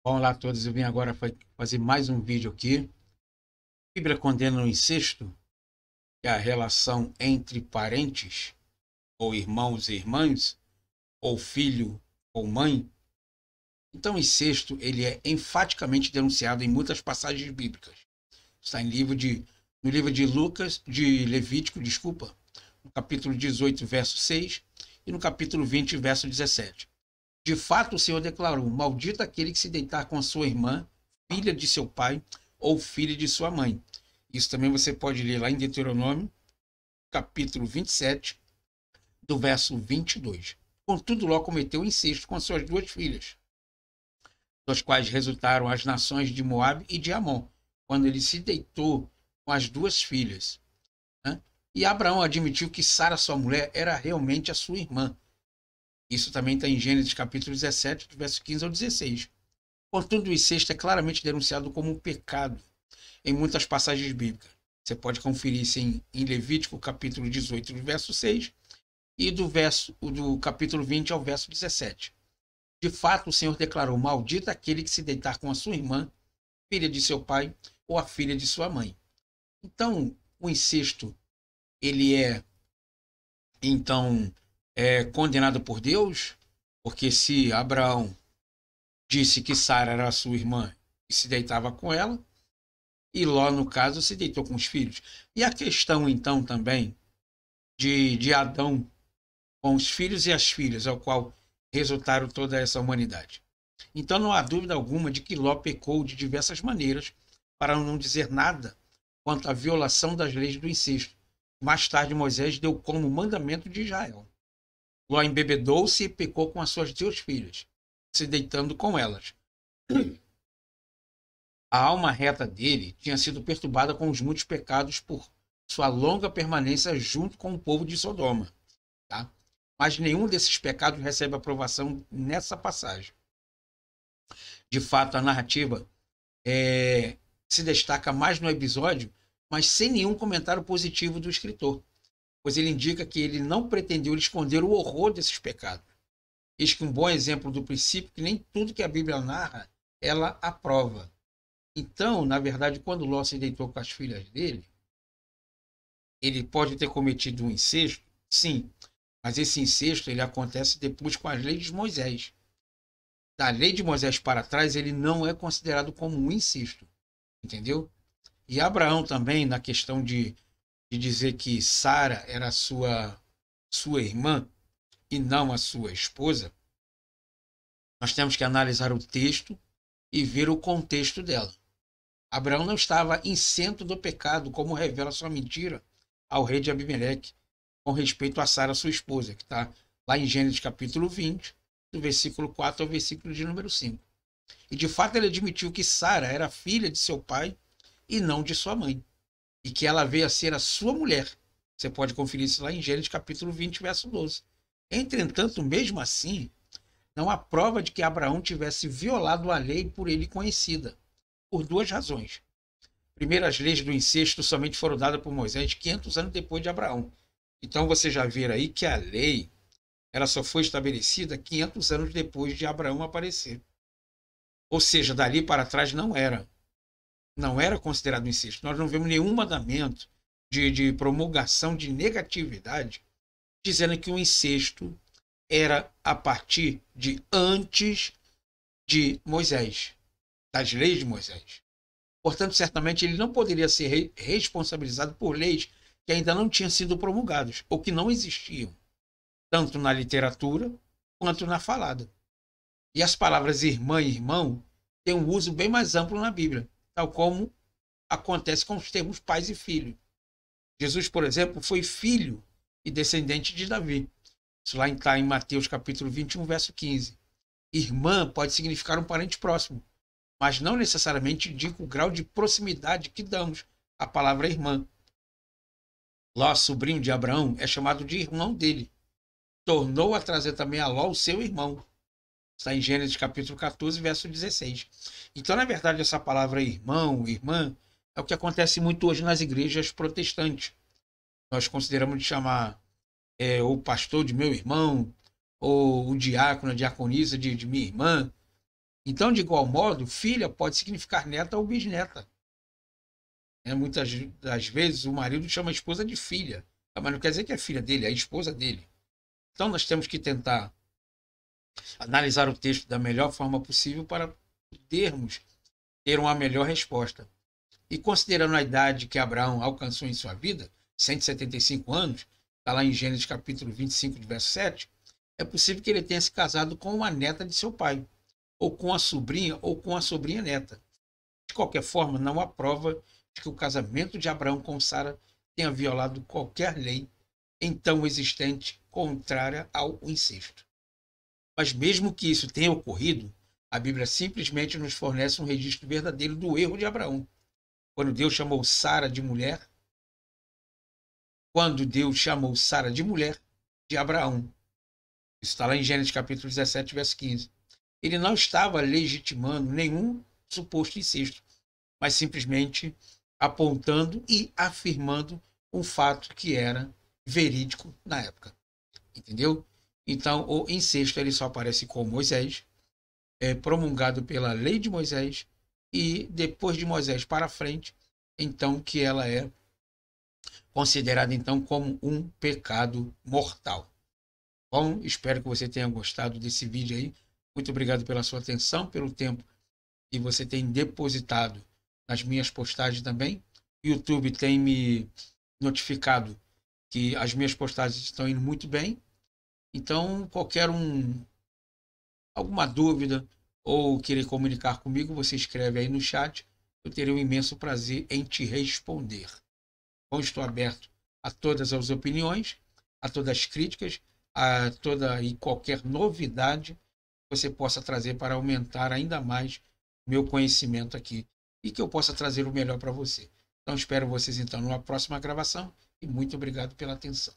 Olá a todos, eu vim agora fazer mais um vídeo aqui. A Bíblia condena o incesto, que é a relação entre parentes, ou irmãos e irmãs, ou filho ou mãe. Então o incesto ele é enfaticamente denunciado em muitas passagens bíblicas. Está no livro de Levítico, no capítulo 18, verso 6, e no capítulo 20, verso 17. De fato, o Senhor declarou: maldito aquele que se deitar com a sua irmã, filha de seu pai ou filha de sua mãe. Isso também você pode ler lá em Deuteronômio, capítulo 27, do verso 22. Contudo, Ló cometeu incesto com suas duas filhas, dos quais resultaram as nações de Moabe e de Amon, quando ele se deitou com as duas filhas. Né? E Abraão admitiu que Sara, sua mulher, era realmente a sua irmã. Isso também está em Gênesis capítulo 17, do verso 15 ao 16. Contudo, o incesto é claramente denunciado como um pecado em muitas passagens bíblicas. Você pode conferir isso em Levítico capítulo 18, do verso 6, e do capítulo 20 ao verso 17. De fato, o Senhor declarou: maldito aquele que se deitar com a sua irmã, filha de seu pai, ou a filha de sua mãe. Então, o incesto, ele é condenado por Deus, porque se Abraão disse que Sara era sua irmã e se deitava com ela, e Ló, no caso, se deitou com os filhos. E a questão, então, também de Adão com os filhos e as filhas, ao qual resultaram toda essa humanidade. Então não há dúvida alguma de que Ló pecou de diversas maneiras, para não dizer nada quanto à violação das leis do incesto. Mais tarde Moisés deu como mandamento de Israel. Ló embebedou-se e pecou com as suas duas filhas, se deitando com elas. A alma reta dele tinha sido perturbada com os muitos pecados por sua longa permanência junto com o povo de Sodoma. Tá? Mas nenhum desses pecados recebe aprovação nessa passagem. De fato, a narrativa se destaca mais no episódio, mas sem nenhum comentário positivo do escritor, pois ele indica que ele não pretendeu esconder o horror desses pecados. Eis que um bom exemplo do princípio que nem tudo que a Bíblia narra, ela aprova. Então, na verdade, quando Ló se deitou com as filhas dele, ele pode ter cometido um incesto, sim, mas esse incesto ele acontece depois com as leis de Moisés. Da lei de Moisés para trás, ele não é considerado como um incesto, entendeu? E Abraão também, na questão de dizer que Sara era sua irmã e não a sua esposa, nós temos que analisar o texto e ver o contexto dela. Abraão não estava isento do pecado, como revela sua mentira ao rei de Abimeleque, com respeito a Sara, sua esposa, que está lá em Gênesis capítulo 20, do versículo 4 ao versículo de número 5. E de fato ele admitiu que Sara era filha de seu pai e não de sua mãe, e que ela veio a ser a sua mulher. Você pode conferir isso lá em Gênesis capítulo 20, verso 12. Entretanto, mesmo assim, não há prova de que Abraão tivesse violado a lei por ele conhecida, por duas razões. Primeiro, as leis do incesto somente foram dadas por Moisés 500 anos depois de Abraão. Então você já vê aí que a lei ela só foi estabelecida 500 anos depois de Abraão aparecer. Ou seja, dali para trás não era considerado incesto. Nós não vemos nenhum mandamento de promulgação de negatividade dizendo que o incesto era a partir de antes de Moisés, das leis de Moisés. Portanto, certamente ele não poderia ser responsabilizado por leis que ainda não tinham sido promulgadas ou que não existiam, tanto na literatura quanto na falada. E as palavras irmã e irmão têm um uso bem mais amplo na Bíblia, tal como acontece com os termos pais e filho. Jesus, por exemplo, foi filho e descendente de Davi. Isso lá está em Mateus capítulo 21, verso 15. Irmã pode significar um parente próximo, mas não necessariamente indica o grau de proximidade que damos à palavra irmã. Ló, sobrinho de Abraão, é chamado de irmão dele. Tornou a trazer também a Ló o seu irmão. Está em Gênesis capítulo 14, verso 16. Então, na verdade, essa palavra irmão, irmã, é o que acontece muito hoje nas igrejas protestantes. Nós consideramos de chamar o pastor de meu irmão, ou o diácono, a diaconisa de minha irmã. Então, de igual modo, filha pode significar neta ou bisneta. Muitas das vezes o marido chama a esposa de filha, mas não quer dizer que é filha dele, é a esposa dele. Então, nós temos que tentar analisar o texto da melhor forma possível para podermos ter uma melhor resposta. E considerando a idade que Abraão alcançou em sua vida, 175 anos, está lá em Gênesis capítulo 25, verso 7, é possível que ele tenha se casado com uma neta de seu pai, ou com a sobrinha neta. De qualquer forma, não há prova de que o casamento de Abraão com Sara tenha violado qualquer lei então existente contrária ao incesto. Mas mesmo que isso tenha ocorrido, a Bíblia simplesmente nos fornece um registro verdadeiro do erro de Abraão. Quando Deus chamou Sara de mulher de Abraão. Isso está lá em Gênesis capítulo 17, verso 15. Ele não estava legitimando nenhum suposto incesto, mas simplesmente apontando e afirmando um fato que era verídico na época. Entendeu? Então, o incesto ele só aparece com Moisés, promulgado pela lei de Moisés, e depois de Moisés para frente, então que ela é considerada então como um pecado mortal. Bom, espero que você tenha gostado desse vídeo aí. Muito obrigado pela sua atenção, pelo tempo que você tem depositado nas minhas postagens também. O YouTube tem me notificado que as minhas postagens estão indo muito bem. Então, alguma dúvida ou querer comunicar comigo, você escreve aí no chat. Eu terei um imenso prazer em te responder. Bom, estou aberto a todas as opiniões, a todas as críticas, a toda e qualquer novidade que você possa trazer para aumentar ainda mais meu conhecimento aqui e que eu possa trazer o melhor para você. Então, espero vocês então numa próxima gravação e muito obrigado pela atenção.